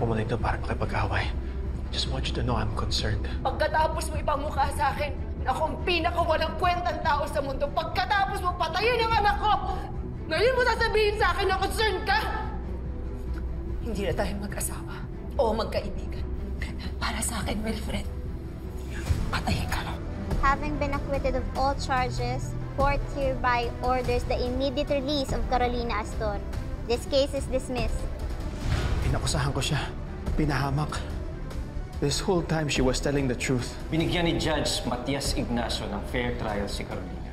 pumunta dito para makipag-away. Just want you to know I'm concerned. Pagkatapos mo ipamukha sa akin na akong pinakawalang kwentang tao sa mundo, pagkatapos mo patayin ang anak ko, ngayon mo sasabihin sa akin na concerned ka? Hindi na tayo mag-asawa o magkaibigan. Para sa akin, Wilfred, patayin ka lang. Having been acquitted of all charges, court hereby orders the immediate release of Carolina Astor. This case is dismissed. Pinakusahan ko siya. Pinahamak. This whole time, she was telling the truth. Binigyan ni Judge Matias Ignacio ng fair trial si Carolina.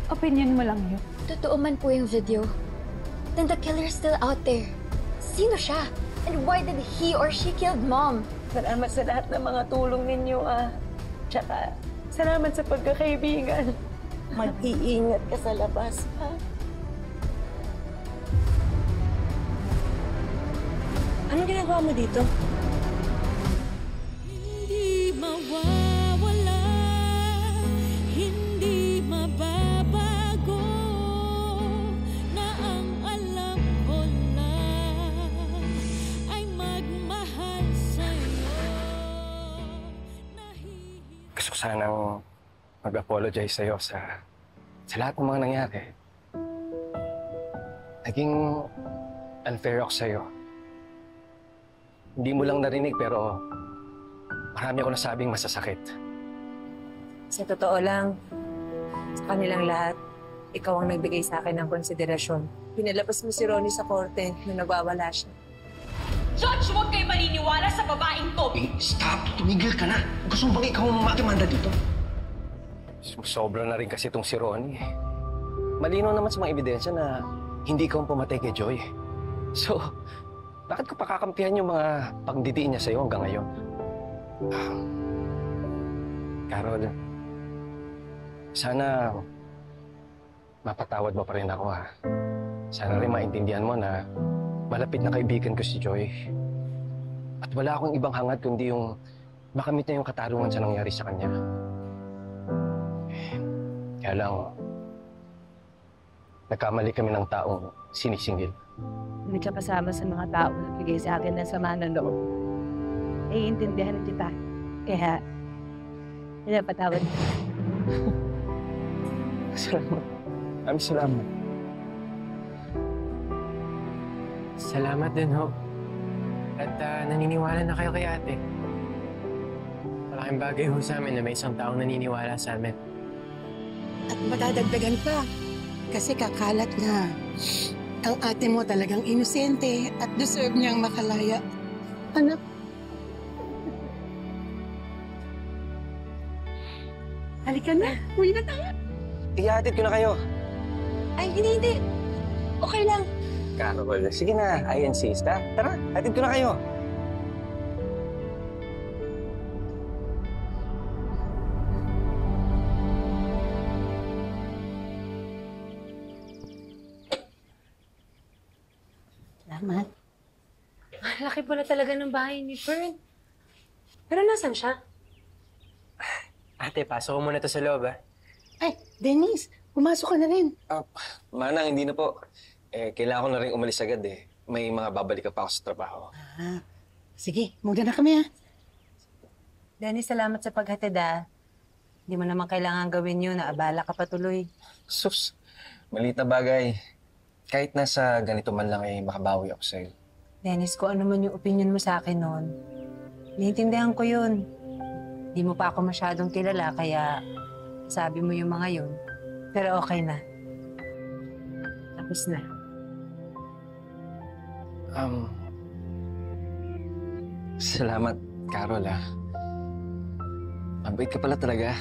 Opinion mo lang yun. Totoo man po yung video, then the killer is still out there. Sino siya? And why did he or she killed Mom? Salamat sa lahat ng mga tulong ninyo, Tsaka, salamat sa pagkakaibigan. Mag-iingat ka sa labas, ha? Anong ginagawa mo dito? Hindi mawawala, hindi mababago, na ang alam ko lang ay magmahal sa'yo. Gusto ko sanang mag-apologize sa'yo sa lahat ng mga nangyari. Naging unfair ako sa'yo. Hindi mo lang narinig pero marami ako nasabing masasakit. Sa totoo lang, sa kanilang lahat, ikaw ang nagbigay sa akin ng konsiderasyon. Pinalabas mo si Ronnie sa korte nung nagwawala siya. Judge, huwag kayo maniniwala sa babaeng to! Stop! Tumigil ka na! Gusto mo bang ikaw ang makimanda dito? Sobra na rin kasi itong si Ronnie. Malinaw naman sa mga ebidensya na hindi ikaw ang pumatay kay Joy. So, bakit ko pakakampihan yung mga pagdidiin niya sa'yo hanggang ngayon? Carol, sana mapatawad mo pa rin ako, ha? Sana rin maintindihan mo na malapit na kaibigan ko si Joy. At wala akong ibang hangad kundi yung makamit niya yung katarungan sa nangyari sa kanya. Kaya lang, nagkamali kami ng taong sinisingil. Hindi ka kasama sa mga tao na bigay sa akin ng sama ng loob. Naiintindihan kita. Kaya, pinapatawad mo. Salamat. Salamat. Salamat din, ho. At naniniwala na kayo kay ate. Malaking bagay ho sa amin na may isang taong naniniwala sa amin. At madadagdagan pa. Kasi kakalat na ang ate mo talagang inosente at deserve niyang makalaya. Anak. Halika na. Uwi na tayo. Ihatid ko na kayo. Ay, hindi. Okay lang. Carol, sige na. I insist, ha? Tara, hatid ko na kayo. Salamat. Laki pala talaga ng bahay ni Fern. Pero nasan siya? Ate, pasok ko muna to sa loob, ha? Ay, Denise, pumasok ka na rin. Manang, hindi na po. Kailangan ko na rin umalis agad, eh. May mga babalik pa ako sa trabaho. Sige, muna na kami, ha? Dennis, salamat sa paghatid, ah. Hindi mo naman kailangan gawin yun. Naabala ka patuloy. Sus, maliit na bagay. Kahit nasa ganito man lang, makabawi ako sa'yo. Dennis, kung ano man yung opinion mo sa akin noon, naiintindihan ko yun. Hindi mo pa ako masyadong kilala, kaya sabi mo yung mga yun. Pero okay na. Tapos na. Salamat, Carol, ha. Mabait ka pala talaga.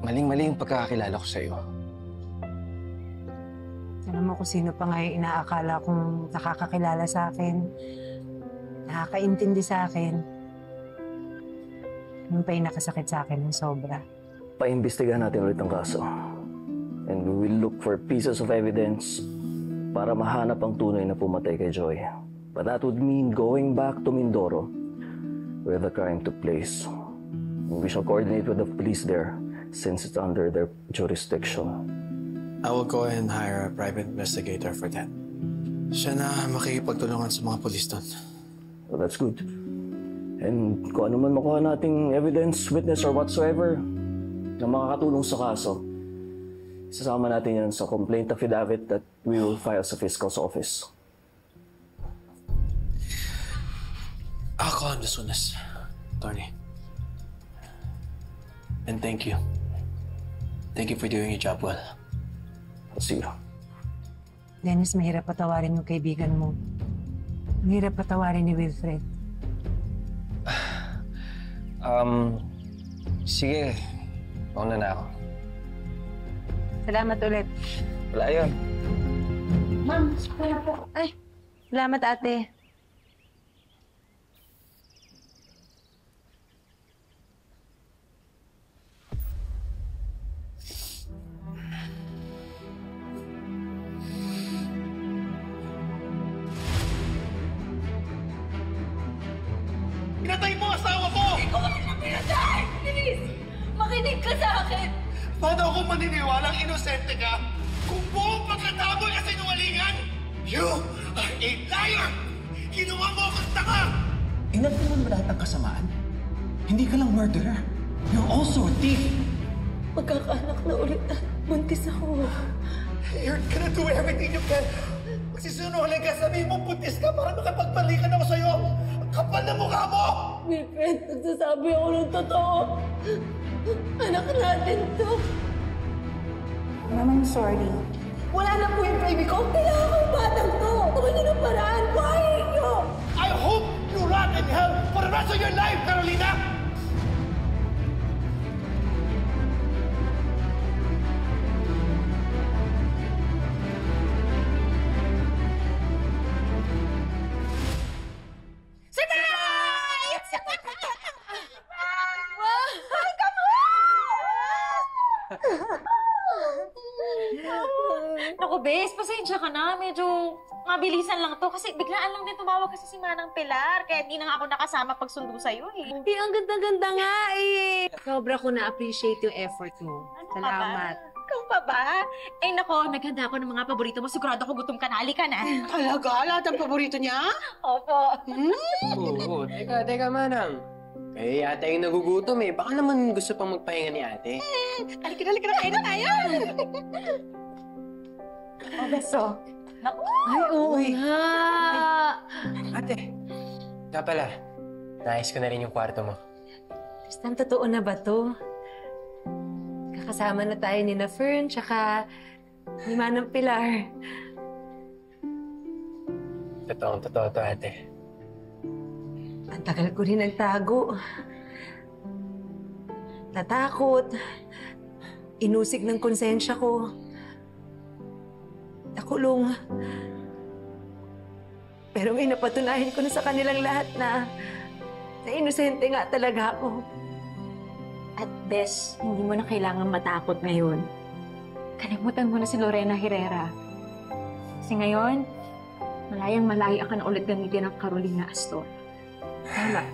Maling-mali yung pagkakakilala ko sa'yo. Alam mo kung sino pa nga yung inaakala kong nakakakilala sa akin, nakakaintindi sa akin. Yung pa yung nakasakit sa akin ng sobra. Paimbestigahan natin ulit ang kaso. And we will look for pieces of evidence para mahanap ang tunay na pumatay kay Joy. But that would mean going back to Mindoro, where the crime took place. And we shall coordinate with the police there, since it's under their jurisdiction. I will go ahead and hire a private investigator for that. Siya na makikipagtulungan sa mga polis doon. So that's good. And kung ano man makuha nating evidence, witness, or whatsoever na makakatulong sa kaso, isasama natin yan sa complaint affidavit that we will file sa fiscal's office. I'll call him as soon as, Attorney. And thank you. Thank you for doing your job well. Sige. Dennis, mahirap patawarin yung kaibigan mo. Mahirap patawarin ni Wilfred. Sige. Mauna na ako. Salamat ulit. Wala yun. Ma'am, kaya po. Ay, salamat ate. Pinatay mo ang asawa ko! Ikaw ang pinatay! Please! Makinig ka sa akin! Paano ako maniniwalang inosente ka kung buong pagkatapos ka sinungalingan? You are a liar! Ginawa mo akong tanga! Inagin mo lahat ng kasamaan? Hindi ka lang murderer. You're also a thief. Magkakaanak na ulit na. Buntis ako. You're gonna do everything you can. Magsisinungaling ka, sabihin mo buntis ka para makapagpalikan ako sa'yo. Ang kapal na mukha mo! Wilfred, nagsasabi ako ng totoo. Anak natin to. Ma'am, I'm sorry. Wala na po yung baby ko. Kailangan ko yung batang to. Tuloy niyo ng paraan. Why niyo? I hope you rot in hell for the rest of your life, Carolina! Naku, Bes, pasensya ka na. Medyo mabilisan lang to kasi biglaan lang din tumawag kasi si Manang Pilar. Kaya di na nga ako nakasama pagsundo sa'yo eh. Ang ganda-ganda nga eh. Sobra ko na-appreciate yung effort mo. Salamat. Ikaw pa ba? Eh nako, naghanda ako ng mga paborito mo. Sigurado ko gutom ka na. Halika na. Talaga? Lahat ang paborito niya? Opo. Oo, teka, Manang. Eh, ate yung nagugutom eh. Baka naman gusto pang magpahinga ni ate. Halika na, kain na tayo. Oh, beso. Naku. Ay, oo nga. Ate, nga pala. Nais ko na rin yung kwarto mo. Tristan, totoo na ba to? Kakasama na tayo ni na Fern, tsaka ni Manang Pilar. Totoo to, ate. Ang tagal ko rin nagtago. Natakot. Inusig ng konsensya ko. Nakulong. Pero may napatunayan ko na sa kanilang lahat na inosente nga talaga ako. At Bes, hindi mo na kailangan matakot ngayon. Kalimutan mo na si Lorena Herrera. Kasi ngayon, malayang malaya ka na ulit gamitin ang Carolina Astor. Tama.